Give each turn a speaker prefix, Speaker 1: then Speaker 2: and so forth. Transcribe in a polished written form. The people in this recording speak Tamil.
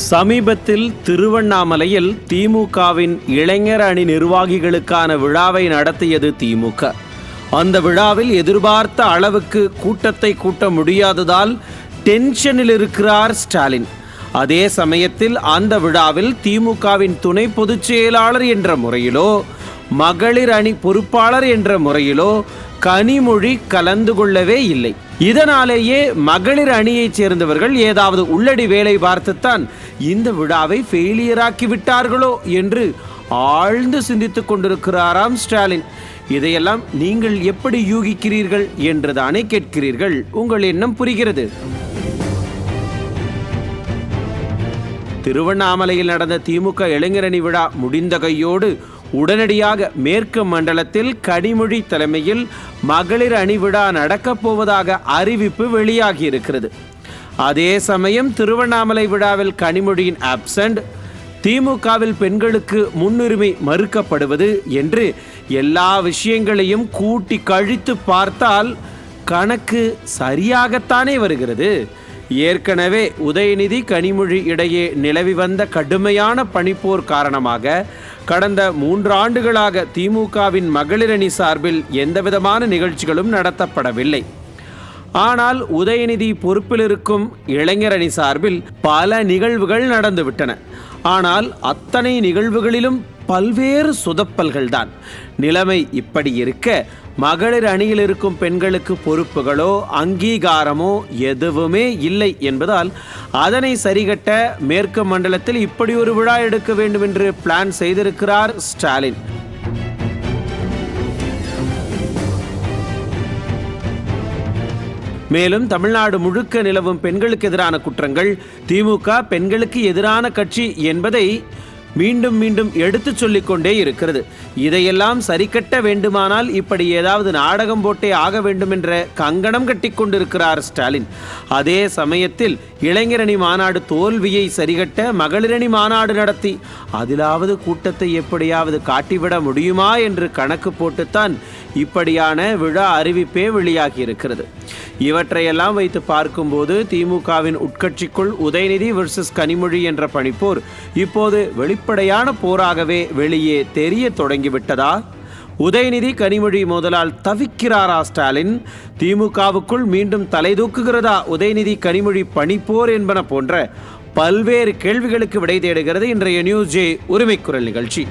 Speaker 1: சமீபத்தில் திருவண்ணாமலையில் திமுகவின் இளைஞர் அணி நிர்வாகிகளுக்கான விழாவை நடத்தியது திமுக. அந்த விழாவில் எதிர்பார்த்த அளவுக்கு கூட்டத்தை கூட்ட முடியாததால் டென்ஷனில் இருக்கிறார் ஸ்டாலின். அதே சமயத்தில் அந்த விழாவில் திமுகவின் துணை பொதுச் செயலாளர் என்ற முறையிலோ மகளிர் அணி பொறுப்பாளர் என்ற முறையிலோ கனிமொழி கலந்து கொள்ளவே இல்லை. இதனாலேயே மகளிர் அணியைச் சேர்ந்தவர்கள் ஏதாவது உள்ளடி வேலை பார்த்துத்தான் இந்த விழாவை ஃபெயிலியராக்கி விட்டார்களோ என்று ஆழ்ந்து சிந்தித்துக் கொண்டிருக்கிறாராம் ஸ்டாலின். இதையெல்லாம் நீங்கள் எப்படி யூகிக்கிறீர்கள் என்றுதானே கேட்கிறீர்கள். உங்கள் எண்ணம் புரிகிறது. திருவண்ணாமலையில் நடந்த திமுக இளைஞரணி விழா முடிந்த கையோடு உடனடியாக மேற்கு மண்டலத்தில் கனிமொழி தலைமையில் மகளிர் அணி விழா நடக்கப் போவதாக அறிவிப்பு வெளியாகி இருக்கிறது. அதே சமயம் திருவண்ணாமலை விழாவில் கனிமொழியின் ஆப்சண்ட், திமுகவில் பெண்களுக்கு முன்னுரிமை மறுக்கப்படுவது என்று எல்லா விஷயங்களையும் கூட்டி கழித்து பார்த்தால் கணக்கு சரியாகத்தானே வருகிறது. ஏற்கனவே உதயநிதி கனிமொழி இடையே நிலவி வந்த கடுமையான பனிப்போர் காரணமாக கடந்த 3 ஆண்டுகளாக திமுகவின் மகளிர் அணி சார்பில் எந்தவிதமான நிகழ்ச்சிகளும் நடத்தப்படவில்லை. ஆனால் உதயநிதி பொறுப்பில் இருக்கும் இளைஞர் அணி சார்பில் பல நிகழ்வுகள் நடந்துவிட்டன. ஆனால் அத்தனை நிகழ்வுகளிலும் பல்வேறு சொதப்பல்கள்தான். நிலைமை இப்படி இருக்க மகளிர் அணியில் இருக்கும் பெண்களுக்கு பொறுப்புகளோ அங்கீகாரமோ எதுவுமே இல்லை என்பதால் அதனை சரிகட்ட மேற்கு மண்டலத்தில் இப்படி ஒரு விழா எடுக்க வேண்டும் என்று பிளான் செய்திருக்கிறார் ஸ்டாலின். மேலும் தமிழ்நாடு முழுக்க நிலவும் பெண்களுக்கு எதிரான குற்றங்கள், திமுக பெண்களுக்கு எதிரான கட்சி என்பதை மீண்டும் மீண்டும் எடுத்து சொல்லிக்கொண்டே இருக்கிறது. இதையெல்லாம் சரிக்கட்ட வேண்டுமானால் இப்படி ஏதாவது நாடகம் போட்டே ஆக வேண்டும் என்ற கங்கணம் கட்டி கொண்டிருக்கிறார் ஸ்டாலின். அதே சமயத்தில் இளைஞரணி மாநாடு தோல்வியை சரிகட்ட மகளிரணி மாநாடு நடத்தி அதிலாவது கூட்டத்தை எப்படியாவது காட்டிவிட முடியுமா என்று கணக்கு போட்டுத்தான் இப்படியான விழா அறிவிப்பே வெளியாகி இருக்கிறது. இவற்றையெல்லாம் வைத்து பார்க்கும்போது திமுகவின் உட்கட்சிக்குள் உதயநிதி வெர்சஸ் கனிமொழி என்ற பனிப்போர் இப்போது வெளிப்படையான போராகவே வெளியே தெரிய தொடங்கிவிட்டதா? உதயநிதி கனிமொழி மோதலால் தவிக்கிறாரா ஸ்டாலின்? திமுகவுக்குள் மீண்டும் தலை தூக்குகிறதா உதயநிதி கனிமொழி பனிப்போர் என்பன போன்ற பல்வேறு கேள்விகளுக்கு விடை தேடுகிறது இன்றைய நியூஸ் ஜே உரிமைக்குரல் நிகழ்ச்சி.